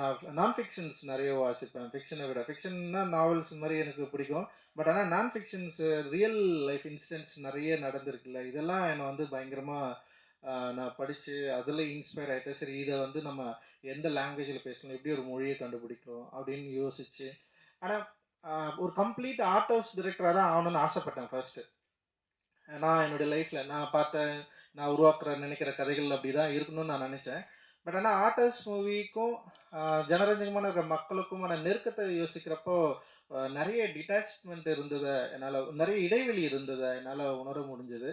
நான் நான் ஃபிக்ஷன்ஸ் நிறைய வாசிப்பேன். ஃபிக்ஷனை விட ஃபிக்ஷன்னா நாவல்ஸ் மாதிரி எனக்கு பிடிக்கும். பட் ஆனால் நான் ஃபிக்ஷன்ஸ் ரியல் லைஃப் இன்சிடென்ட்ஸ் நிறைய நடந்திருக்குல்ல, இதெல்லாம் என்னை வந்து பயங்கரமாக நான் படித்து அதில் இன்ஸ்பயர் ஆகிட்டேன். சரி, இதை வந்து நம்ம எந்த லாங்குவேஜில் பேசணும், எப்படி ஒரு மொழியை கண்டுபிடிக்கிறோம் அப்படின்னு யோசிச்சு. ஆனால் ஒரு கம்ப்ளீட் ஆர்ட் ஹவுஸ் டிரெக்டராக தான் ஆகணும்னு ஆசைப்பட்டேன் ஃபர்ஸ்ட்டு. நான் என்னுடைய லைஃப்பில் நான் நான் உருவாக்குற நினைக்கிற கதைகள் அப்படி தான் இருக்கணும்னு நான் நினச்சேன். பட் ஆனால் ஆர்டர்ஸ் மூவிக்கும் ஜனரஞ்சகமான இருக்கிற மக்களுக்குமான நெருக்கத்தை யோசிக்கிறப்போ நிறைய டிட்டாச்மெண்ட் இருந்ததை என்னால், நிறைய இடைவெளி இருந்ததை என்னால் உணர முடிஞ்சது.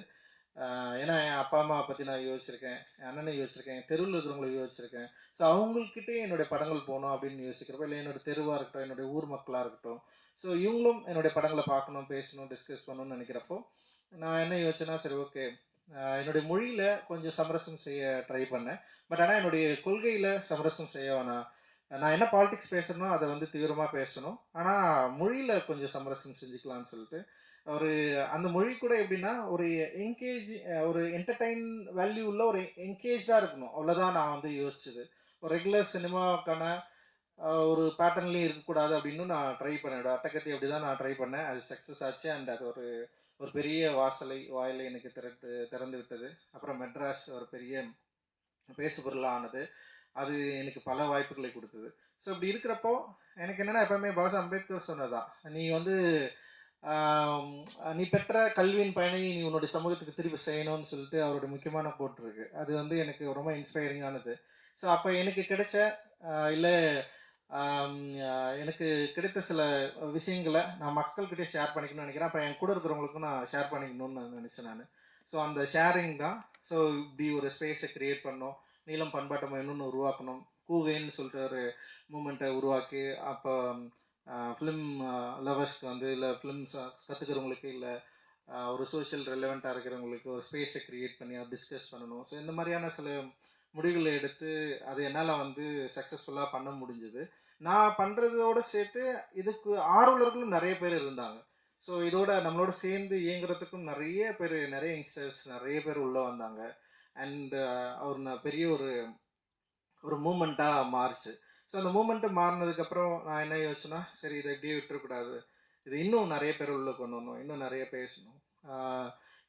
ஏன்னா என் அப்பா அம்மா பற்றி நான் யோசிச்சிருக்கேன், என் அண்ணனை யோசிச்சிருக்கேன், என் தெருவில் இருக்கிறவங்களை யோசிச்சிருக்கேன். ஸோ அவங்கக்கிட்டே என்னுடைய படங்கள் போகணும் அப்படின்னு யோசிக்கிறப்போ, இல்லை என்னோடய தெருவாக இருக்கட்டும், என்னுடைய ஊர் மக்களாக இருக்கட்டும், ஸோ இவங்களும் என்னுடைய படங்களை பார்க்கணும், பேசணும், டிஸ்கஸ் பண்ணணும்னு நினைக்கிறப்போ நான் என்ன யோசிச்சேன்னா, சரி ஓகே, என்னுடைய மொழியில் கொஞ்சம் சமரசம் செய்ய ட்ரை பண்ணேன். பட் ஆனால் என்னுடைய கொள்கையில் சமரசம் செய்ய வேணாம். நான் என்ன பாலிடிக்ஸ் பேசணுமோ அதை வந்து தீவிரமாக பேசணும். ஆனால் மொழியில் கொஞ்சம் சமரசம் செஞ்சுக்கலான்னு சொல்லிட்டு ஒரு அந்த மொழி கூட எப்படின்னா ஒரு என்கேஜ், ஒரு என்டர்டைன் வேல்யூ உள்ள ஒரு என்கேஜாக இருக்கணும். அவ்வளோதான் நான் வந்து யோசிச்சது. ஒரு ரெகுலர் சினிமாவுக்கான ஒரு பேட்டர்ன்லேயும் இருக்கக்கூடாது அப்படின்னு நான் ட்ரை பண்ணேன். அட்டகத்தி அப்படி தான் நான் ட்ரை பண்ணேன். அது சக்ஸஸ் ஆச்சு. அண்ட் அது ஒரு ஒரு பெரிய வாயிலை எனக்கு திறந்து விட்டது. அப்புறம் மெட்ராஸ் ஒரு பெரிய பேசு பொருளாக ஆனது. அது எனக்கு பல வாய்ப்புகளை கொடுத்தது. ஸோ இப்படி இருக்கிறப்போ எனக்கு என்னென்னா, எப்போவுமே பாபா அம்பேத்கர் சொன்னதான், நீ வந்து நீ பெற்ற கல்வியின் பயனை நீ உன்னுடைய சமூகத்துக்கு திருப்பி செய்யணும்னு சொல்லிட்டு அவரோட முக்கியமான கோட் இருக்கு. அது வந்து எனக்கு ரொம்ப இன்ஸ்பைரிங்கானது. ஸோ அப்போ எனக்கு கிடைச்ச இல்லை எனக்கு கிடைத்த சில விஷயங்களை நான் மக்கள்கிட்டே ஷேர் பண்ணிக்கணும்னு நினைக்கிறேன். அப்போ என் கூட இருக்கிறவங்களுக்கும் நான் ஷேர் பண்ணிக்கணும்னு நினச்சேன் நான். ஸோ அந்த ஷேரிங் தான். ஸோ இப்படி ஒரு ஸ்பேஸை க்ரியேட் பண்ணோம். நீளம் பண்பாட்டு மையம்னு உருவாக்கணும். கூகைன்னு சொல்லிட்டு ஒரு மூமெண்ட்டை உருவாக்கி, அப்போ ஃபிலிம் லவர்ஸ்க்கு வந்து, இல்லை ஃபிலிம்ஸ் கற்றுக்கிறவங்களுக்கு, இல்லை ஒரு சோஷியல் ரெலவெண்ட்டாக இருக்கிறவங்களுக்கு ஒரு ஸ்பேஸை க்ரியேட் பண்ணி அதை டிஸ்கஸ் பண்ணணும். ஸோ இந்த மாதிரியான சில முடிவுகளை எடுத்து அது என்னால் வந்து சக்ஸஸ்ஃபுல்லாக பண்ண முடிஞ்சுது. நான் பண்ணுறதோடு சேர்த்து இதுக்கு ஆர்வலர்களும் நிறைய பேர் இருந்தாங்க. ஸோ இதோட நம்மளோட சேர்ந்து இயங்குறதுக்கும் நிறைய பேர், நிறைய யங்ஸ்டர்ஸ் நிறைய பேர் உள்ளே வந்தாங்க. அண்ட் ஒரு பெரிய ஒரு ஒரு மூமெண்ட்டாக மாறுச்சு. ஸோ அந்த மூமெண்ட்டு மாறினதுக்கப்புறம் நான் என்ன யோசிச்சேன்னா, சரி இதை எப்படியே விட்டுறக்கூடாது, இது இன்னும் நிறைய பேர் உள்ளே கொண்டு வரணும், இன்னும் நிறைய பேசணும்,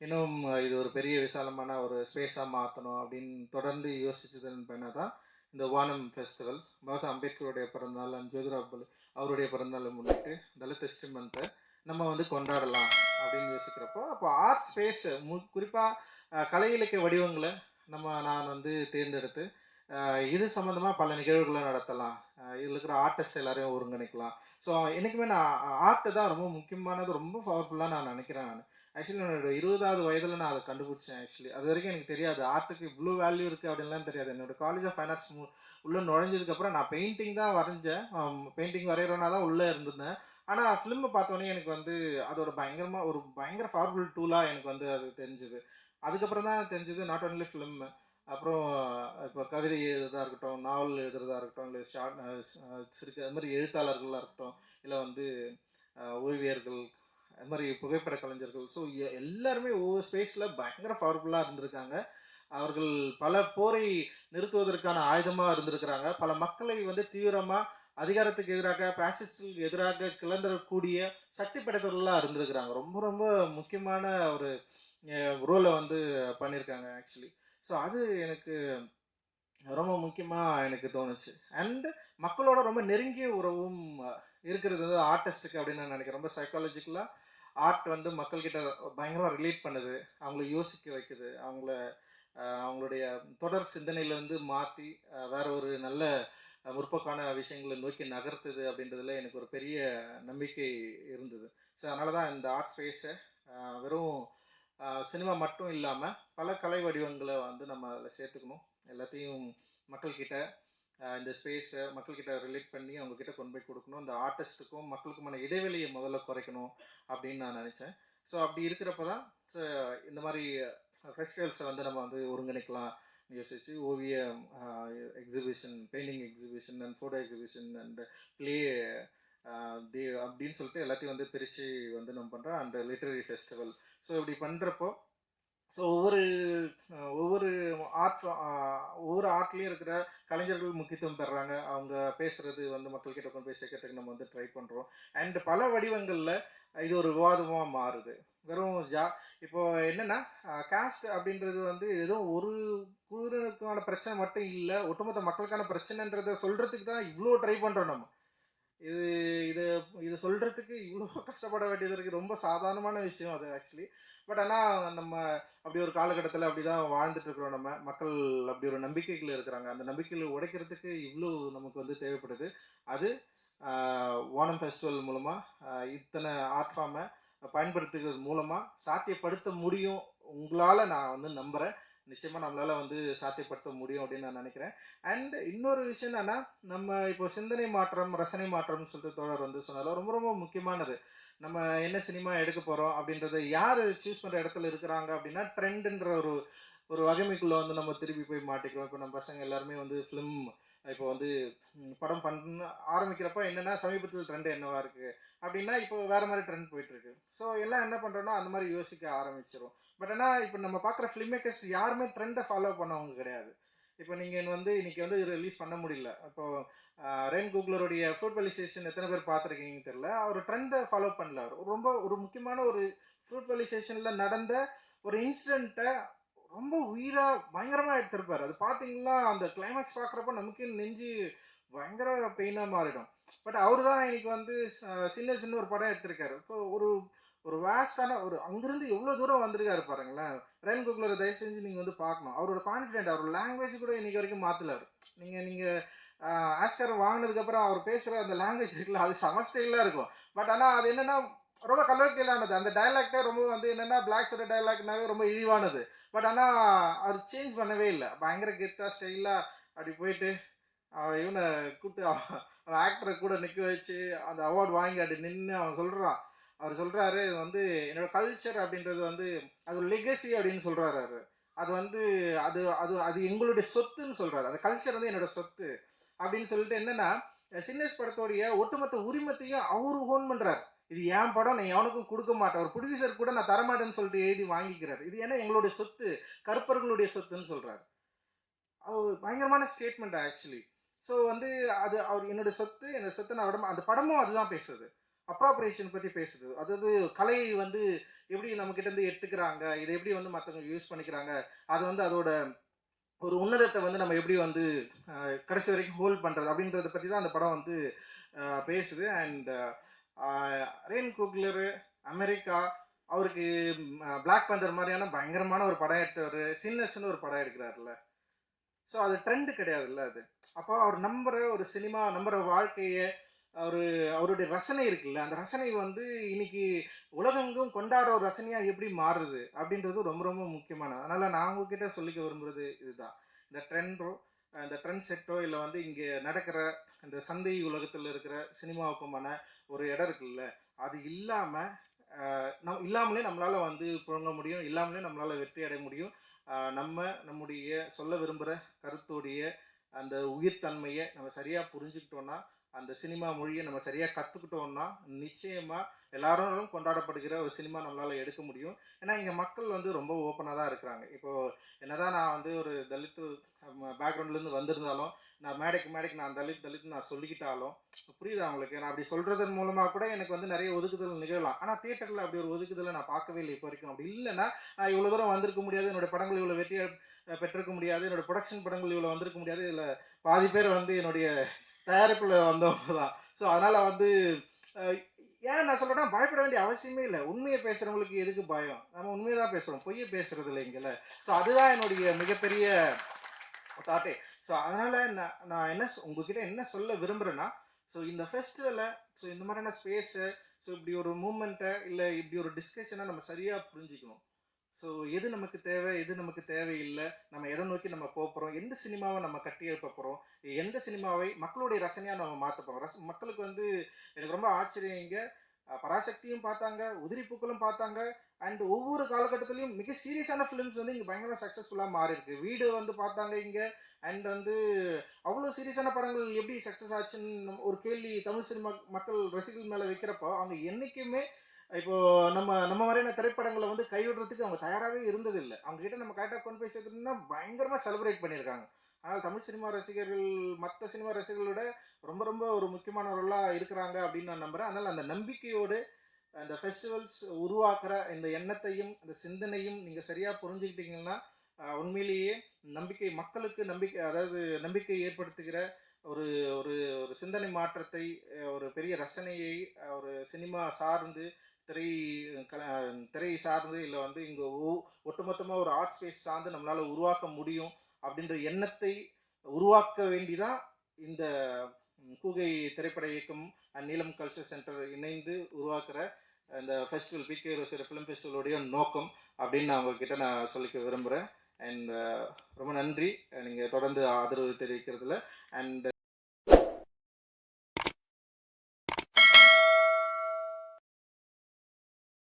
இன்னும் இது ஒரு பெரிய விசாலமான ஒரு ஸ்பேஸாக மாற்றணும் அப்படின்னு தொடர்ந்து யோசிச்சதுன்னு பண்ணால் தான் இந்த வானம் ஃபெஸ்டிவல். பாபா அம்பேத்கருடைய பிறந்தநாள் அண்ட் ஜோதிராவ் அவருடைய பிறந்தநாளை முன்னிட்டு தலித் ஹிஸ்ட்ரி மந்த்தை நம்ம வந்து கொண்டாடலாம் அப்படின்னு யோசிக்கிறப்போ, அப்போ ஆர்ட் ஸ்பேஸு குறிப்பாக கலை இலக்கிய வடிவங்களை நான் வந்து தேர்ந்தெடுத்து இது சம்மந்தமாக பல நிகழ்வுகளை நடத்தலாம், இதில் இருக்கிற ஆர்டிஸ்ட் எல்லாரையும் ஒருங்கிணைக்கலாம். ஸோ என்றைக்குமே நான் ஆர்ட்டு தான் ரொம்ப முக்கியமானது, ரொம்ப பவர்ஃபுல்லாக நான் நினைக்கிறேன். நான் ஆக்சுவலி என்னோட 20வது வயதில் நான் அதை கண்டுபிடிச்சேன். ஆக்சுவலி அது வரைக்கும் எனக்கு தெரியாது ஆர்ட்டுக்கு இவ்வளோ வேல்யூ இருக்குது அப்படின்லாம் தெரியாது. என்னோட காலேஜ் ஆஃப் ஃபைன் ஆர்ட்ஸ் உள்ளே நுழைஞ்சதுக்கப்புறம் நான் பெயிண்டிங் தான் வரைஞ்சேன். பெயிண்டிங் வரைகிறோன்னா தான் உள்ளே இருந்திருந்தேன். ஆனால் ஃபிலிமை பார்த்தோன்னே எனக்கு வந்து அதோட பயங்கர பவர்ஃபுல் டூலாக எனக்கு வந்து அது தெரிஞ்சுது. அதுக்கப்புறம் தான் தெரிஞ்சுது, நாட் ஒன்லி ஃபிலிம், அப்புறம் இப்போ கவிதை எழுதுறதா இருக்கட்டும், நாவல் எழுதுறதா இருக்கட்டும், இல்லை அது மாதிரி எழுத்தாளர்களாக இருக்கட்டும், இல்லை வந்து ஓவியர்கள், அது மாதிரி புகைப்பட கலைஞர்கள். ஸோ எல்லாருமே ஒவ்வொரு ஸ்பேஸில் பயங்கர பவர்ஃபுல்லாக இருந்திருக்காங்க. அவர்கள் பல போரை நிறுத்துவதற்கான ஆயுதமாக இருந்திருக்கிறாங்க. பல மக்களை வந்து தீவிரமாக அதிகாரத்துக்கு எதிராக, பேசிஸ்டுக்கு எதிராக கிளந்தரக்கூடிய சக்தி படைத்தவர்களாக இருந்திருக்கிறாங்க. ரொம்ப ரொம்ப முக்கியமான ஒரு ரோலை வந்து பண்ணியிருக்காங்க ஆக்சுவலி. ஸோ அது எனக்கு ரொம்ப முக்கியமாக எனக்கு தோணுச்சு. அண்ட் மக்களோட ரொம்ப நெருங்கிய உறவும் இருக்கிறது வந்து ஆர்டிஸ்ட்டுக்கு அப்படின்னு நான் நினைக்கிறேன். ரொம்ப சைக்காலஜிக்கலாக ஆர்ட் வந்து மக்கள்கிட்ட பயங்கரமாக ரிலேட் பண்ணுது, அவங்கள யோசிக்க வைக்குது, அவங்களுடைய தொடர் சிந்தனையிலேருந்து மாற்றி வேற ஒரு நல்ல முற்போக்கான விஷயங்களை நோக்கி நகர்த்துது அப்படின்றதுல எனக்கு ஒரு பெரிய நம்பிக்கை இருந்தது. ஸோ அதனால தான் இந்த ஆர்ட் ஸ்பேஸை வெறும் சினிமா மட்டும் இல்லாமல் பல கலை வடிவங்களை வந்து நம்ம அதில் சேர்த்துக்கணும். எல்லாத்தையும் மக்கள்கிட்ட இந்த ஸ்பேஸை மக்கள்கிட்ட ரிலேட் பண்ணி அவங்கக்கிட்ட கொண்டு போய் கொடுக்கணும். இந்த ஆர்டிஸ்ட்டுக்கும் மக்களுக்குமான இடைவெளியை முதல்ல குறைக்கணும் அப்படின்னு நான் நினச்சேன். ஸோ அப்படி இருக்கிறப்ப தான் இந்த மாதிரி ஃபெஸ்டிவல்ஸை வந்து நம்ம வந்து ஒருங்கிணைக்கலாம் யோசிச்சு ஓவிய exhibition, painting exhibition and photo exhibition and play அப்படின்னு சொல்லிட்டு எல்லாத்தையும் வந்து பிரித்து வந்து நம்ம பண்ணுறோம். And literary festival. ஸோ இப்படி பண்ணுறப்போ ஸோ ஒவ்வொரு ஆர்ட் ஒவ்வொரு ஆர்ட்லேயும் இருக்கிற கலைஞர்கள் முக்கியத்துவம் பெறுறாங்க. அவங்க பேசுறது வந்து மக்கள்கிட்ட கொண்டு போய் சேர்க்கறதுக்கு நம்ம வந்து ட்ரை பண்ணுறோம். அண்ட் பல வடிவங்களில் இது ஒரு விவாதமாக மாறுது. வெறும் இப்போ என்னன்னா காஸ்ட் அப்படின்றது வந்து ஏதோ ஒரு குழுவினருக்கான பிரச்சனை மட்டும் இல்லை, ஒட்டுமொத்த மக்களுக்கான பிரச்சனைன்றதை சொல்றதுக்கு தான் இவ்வளோ ட்ரை பண்ணுறோம் நம்ம. இது இது இது சொல்றதுக்கு இவ்வளோ கஷ்டப்பட வேண்டியது இருக்கு. ரொம்ப சாதாரணமான விஷயம் அது ஆக்சுவலி. பட் ஆனால் நம்ம அப்படி ஒரு காலகட்டத்தில் அப்படி தான் வாழ்ந்துட்டு இருக்கிறோம். நம்ம மக்கள் அப்படி ஒரு நம்பிக்கைகள் இருக்கிறாங்க. அந்த நம்பிக்கைகளை உடைக்கிறதுக்கு இவ்வளோ நமக்கு வந்து தேவைப்படுது. அது ஓணம் ஃபெஸ்டிவல் மூலமாக இத்தனை ஆர்ட் ஃபார்மை பயன்படுத்துகிறது மூலமாக சாத்தியப்படுத்த முடியும். உங்களால் நான் வந்து நம்புகிறேன். நிச்சயமாக நம்மளால் வந்து சாத்தியப்படுத்த முடியும் அப்படின்னு நான் நினைக்கிறேன். அண்ட் இன்னொரு விஷயம் என்னன்னா, நம்ம இப்போ சிந்தனை மாற்றம், ரசனை மாற்றம்னு சொல்லிட்டு தோழர் வந்து சொன்னாலும் ரொம்ப ரொம்ப முக்கியமானது. நம்ம என்ன சினிமா எடுக்க போகிறோம் அப்படின்றத யார் சூஸ் பண்ணுற இடத்துல இருக்கிறாங்க அப்படின்னா, ட்ரெண்டுன்ற ஒரு ஒரு வகைமைக்குள்ளே வந்து நம்ம திருப்பி போய் மாட்டிக்கிறோம். இப்போ நம்ம பசங்க எல்லாருமே வந்து ஃபிலிம் இப்போ வந்து படம் பண்ண ஆரம்பிக்கிறப்ப என்னென்னா சமீபத்தில் ட்ரெண்ட் என்னவா இருக்குது அப்படின்னா, இப்போ வேறு மாதிரி ட்ரெண்ட் போயிட்டுருக்கு. ஸோ எல்லாம் என்ன பண்ணுறோன்னா அந்த மாதிரி யோசிக்க ஆரம்பிச்சிடும். பட் ஆனால் இப்போ நம்ம பார்க்குற ஃபிலிம் மேக்கர்ஸ் யாருமே ட்ரெண்டை ஃபாலோ பண்ணவங்க கிடையாது. இப்போ நீங்கள் வந்து இன்னைக்கு வந்து ரிலீஸ் பண்ண முடியல. இப்போ ரெயின் கூக்லருடைய ஃப்ரூட் வெலிசேஷன் எத்தனை பேர் பார்த்துருக்கீங்கன்னு தெரியல. அவர் ட்ரெண்டை ஃபாலோ பண்ணல. அவர் ரொம்ப ஒரு முக்கியமான ஒரு ஃப்ரூட் வெலிசேஷனில் நடந்த ஒரு இன்சிடெண்ட்டை ரொம்ப உயிராக பயங்கரமாக எடுத்திருப்பார். அது பார்த்தீங்கன்னா அந்த கிளைமேக்ஸ் பார்க்குறப்ப நமக்கே நெஞ்சு பயங்கர பெயினாக மாறிடும். பட் அவர் தான் இன்னைக்கு வந்து சின்ன சின்ன ஒரு படம் எடுத்திருக்காரு. இப்போ ஒரு ஒரு வேஸ்டான ஒரு அங்கிருந்து எவ்வளோ தூரம் வந்திருக்காரு பாருங்களேன். ரெயின் குக்லர் தயவு செஞ்சு நீங்கள் வந்து பார்க்கணும். அவரோட கான்ஃபிடென்ட், அவர் லாங்குவேஜ் கூட இன்னைக்கு வரைக்கும் மாற்றலாரு. நீங்கள் ஆஸ்கர் வாங்கினதுக்கப்புறம் அவர் பேசுகிற அந்த லாங்குவேஜ் இருக்குல்ல, அது செம ஸ்டைலாக இருக்கும். பட் ஆனால் அது என்னென்னா ரொம்ப கலோக்கியலானது. அந்த டைலாக்டே ரொம்ப வந்து என்னென்னா பிளாக் சோட டைலாக்னாவே ரொம்ப இழிவானது. பட் ஆனால் அவர் சேஞ்ச் பண்ணவே இல்லை. பயங்கர கெத்தாக ஸ்டைலாக அப்படி போயிட்டு இவனை கூப்பிட்டு அவன் ஆக்டரை கூட நிற்க வச்சு அந்த அவார்டு வாங்கி அப்படி நின்று அவன் சொல்கிறான். அவர் சொல்கிறாரு, இது வந்து என்னோட கல்ச்சர் அப்படின்றது வந்து அது ஒரு லெகசி அப்படின்னு சொல்கிறாரு. அவர் அது வந்து அது அது அது எங்களுடைய சொத்துன்னு சொல்கிறாரு. அந்த கல்ச்சர் வந்து என்னோட சொத்து அப்படின்னு சொல்லிட்டு என்னென்னா சின்னஸ் படத்தோடைய ஒட்டுமொத்த உரிமத்தையும் அவர் ஓன் பண்ணுறாரு. இது என் படம், நான் எவனுக்கும் கொடுக்க மாட்டேன். ஒரு ப்ரொடியூசர் கூட நான் தரமாட்டேன்னு சொல்லிட்டு எழுதி வாங்கிக்கிறார். இது ஏன்னா எங்களுடைய சொத்து, கருப்பர்களுடைய சொத்துன்னு சொல்கிறார். அது பயங்கரமான ஸ்டேட்மெண்ட் ஆக்சுவலி. ஸோ வந்து அது அவர் என்னோட சொத்து, என்னோட சொத்தை நான் விட அந்த படமும் அதுதான் பேசுது. அப்ராப்ரியேஷன் பற்றி பேசுது. அதாவது கலை வந்து எப்படி நம்மக்கிட்டேருந்து எடுத்துக்கிறாங்க, இதை எப்படி வந்து மற்றவங்க யூஸ் பண்ணிக்கிறாங்க, அது வந்து அதோட ஒரு உன்னதத்தை வந்து நம்ம எப்படி வந்து கடைசி வரைக்கும் ஹோல்ட் பண்ணுறது அப்படின்றத பற்றி தான் அந்த படம் வந்து பேசுது. அண்ட் ரெயின் குக்லரு அமெரிக்கா அவருக்கு பிளாக் பந்தர் மாதிரியான பயங்கரமான ஒரு படம் எடுத்தவர், சின்னஸ்ன்னு ஒரு படம் எடுக்கிறாருல்ல. ஸோ அது ட்ரெண்டு கிடையாதுல்ல அது. அப்போ அவர் நம்புகிற ஒரு சினிமா, நம்புகிற வாழ்க்கையை, அவருடைய ரசனை இருக்குல்ல, அந்த ரசனை வந்து இன்னைக்கு உலகெங்கும் கொண்டாடுற ஒரு ரசனையாக எப்படி மாறுது அப்படின்றது ரொம்ப ரொம்ப முக்கியமானது. அதனால் நான் உங்ககிட்ட சொல்லிக்க விரும்புகிறது இதுதான். இந்த இந்த ட்ரெண்ட் செட்டோ இல்லை வந்து இங்கே நடக்கிற இந்த சந்தை உலகத்தில் இருக்கிற சினிமாவுக்குமான ஒரு இடம் இருக்குல்ல, அது இல்லாமல் இல்லாமலே நம்மளால் வந்து புழங்க முடியும், இல்லாமலே நம்மளால் வெற்றி அடைய முடியும். நம்முடைய சொல்ல விரும்புகிற கருத்துடைய அந்த உயிர்த்தன்மையை நம்ம சரியாக புரிஞ்சுக்கிட்டோன்னா, அந்த சினிமா மொழியை நம்ம சரியாக கற்றுக்கிட்டோம்னா நிச்சயமாக எல்லாரும் கொண்டாடப்படுகிற ஒரு சினிமா நம்மளால் எடுக்க முடியும். ஏன்னா இங்கே மக்கள் வந்து ரொம்ப ஓப்பனாக தான் இருக்கிறாங்க. இப்போது என்னதான் நான் வந்து ஒரு தலித்து பேக்ரவுண்ட்லேருந்து வந்திருந்தாலும், நான் மேடைக்கு நான் தலித் நான் சொல்லிக்கிட்டாலும் புரியுது அவங்களுக்கு. நான் அப்படி சொல்கிறதன் மூலமாக கூட எனக்கு வந்து நிறைய ஒதுக்குதல் நிகழலாம். ஆனால் தியேட்டரில் அப்படி ஒரு ஒதுக்குதலை நான் பார்க்கவே இல்லை இப்போ வரைக்கும். அப்படி இல்லைன்னா நான் இவ்வளோ தூரம் வந்திருக்க முடியாது, என்னோடய படங்கள் இவ்வளோ வெற்றி பெற்றிருக்க முடியாது, என்னோடய ப்ரொடக்ஷன் படங்கள் இவ்வளோ வந்திருக்க முடியாது. இதில் பாதி பேர் வந்து என்னுடைய தயாரிப்பில் வந்தவங்க தான். ஸோ அதனால் வந்து ஏன் நான் சொல்கிறேன்னா பயப்பட வேண்டிய அவசியமே இல்லை. உண்மையை பேசுகிறவங்களுக்கு எதுக்கு பயம்? நம்ம உண்மையை தான் பேசுகிறோம், பொய்யை பேசுகிறது இல்லை இங்கேல. ஸோ அதுதான் என்னுடைய மிகப்பெரிய தாட்டே. ஸோ அதனால் நான் உங்ககிட்ட என்ன சொல்ல விரும்புகிறேன்னா, ஸோ இந்த ஃபெஸ்டிவலை, ஸோ இந்த மாதிரியான ஸ்பேஸை, ஸோ இப்படி ஒரு மூமெண்ட்டை இல்லை இப்படி ஒரு டிஸ்கஷனை நம்ம சரியாக புரிஞ்சுக்கணும். ஸோ எது நமக்கு தேவை, எது நமக்கு தேவையில்லை, நம்ம எதை நோக்கி நம்ம போகிறோம், எந்த சினிமாவை நம்ம கட்டி எழுப்ப போகிறோம், எந்த சினிமாவை மக்களுடைய ரசனையாக நம்ம மாற்ற போகிறோம். மக்களுக்கு வந்து எனக்கு ரொம்ப ஆச்சரியம். இங்கே பராசக்தியும் பார்த்தாங்க, உதிரிப்பூக்களும் பார்த்தாங்க. அண்ட் ஒவ்வொரு காலகட்டத்திலையும் மிக சீரியஸான ஃபிலிம்ஸ் வந்து இங்கே பயங்கர சக்ஸஸ்ஃபுல்லாக மாறி இருக்கு. வீடு வந்து பார்த்தாங்க இங்கே. அண்ட் வந்து அவ்வளோ சீரியஸான படங்கள் எப்படி சக்ஸஸ் ஆச்சுன்னு ஒரு கேள்வி தமிழ் சினிமா மக்கள் ரசிகர்கள் மேலே வைக்கிறப்போ அவங்க என்றைக்குமே இப்போது நம்ம மாதிரியான திரைப்படங்களை வந்து கைவிடுறதுக்கு அவங்க தயாராகவே இருந்ததில்லை. அவங்ககிட்ட நம்ம கரெக்டாக கொண்டு போய் சேர்த்துட்டோம்னா பயங்கரமாக செலிப்ரேட் பண்ணியிருக்காங்க. ஆனால் தமிழ் சினிமா ரசிகர்கள் மற்ற சினிமா ரசிகர்களை விட ரொம்ப ரொம்ப ஒரு முக்கியமானவர்களாக இருக்கிறாங்க அப்படின்னு நான் நம்புகிறேன். அதனால் அந்த நம்பிக்கையோடு அந்த ஃபெஸ்டிவல்ஸ் உருவாக்குற இந்த எண்ணத்தையும் இந்த சிந்தனையும் நீங்கள் சரியாக புரிஞ்சுக்கிட்டீங்கன்னா உண்மையிலேயே நம்பிக்கை மக்களுக்கு நம்பிக்கை, அதாவது நம்பிக்கை ஏற்படுத்துகிற ஒரு ஒரு ஒரு சிந்தனை மாற்றத்தை, ஒரு பெரிய ரசனையை, ஒரு சினிமா சார்ந்து திரை திரை சார்ந்து இல்லை வந்து இங்கே ஒட்டுமொத்தமாக ஒரு ஆர்ட் ஸ்பேஸ் சார்ந்து நம்மளால் உருவாக்க முடியும் அப்படின்ற எண்ணத்தை உருவாக்க வேண்டிதான் இந்த கூகை திரைப்பட இயக்கம் நீலம் கல்ச்சர் சென்டர் இணைந்து உருவாக்குற இந்த ஃபெஸ்டிவல் பிகே ரோசரி ஃபிலிம் ஃபெஸ்டிவலுடைய நோக்கம் அப்படின்னு நான் உங்ககிட்ட நான் சொல்லிக்க விரும்புகிறேன். அண்ட் ரொம்ப நன்றி நீங்கள் தொடர்ந்து ஆதரவு தெரிவிக்கிறதுல. அண்ட்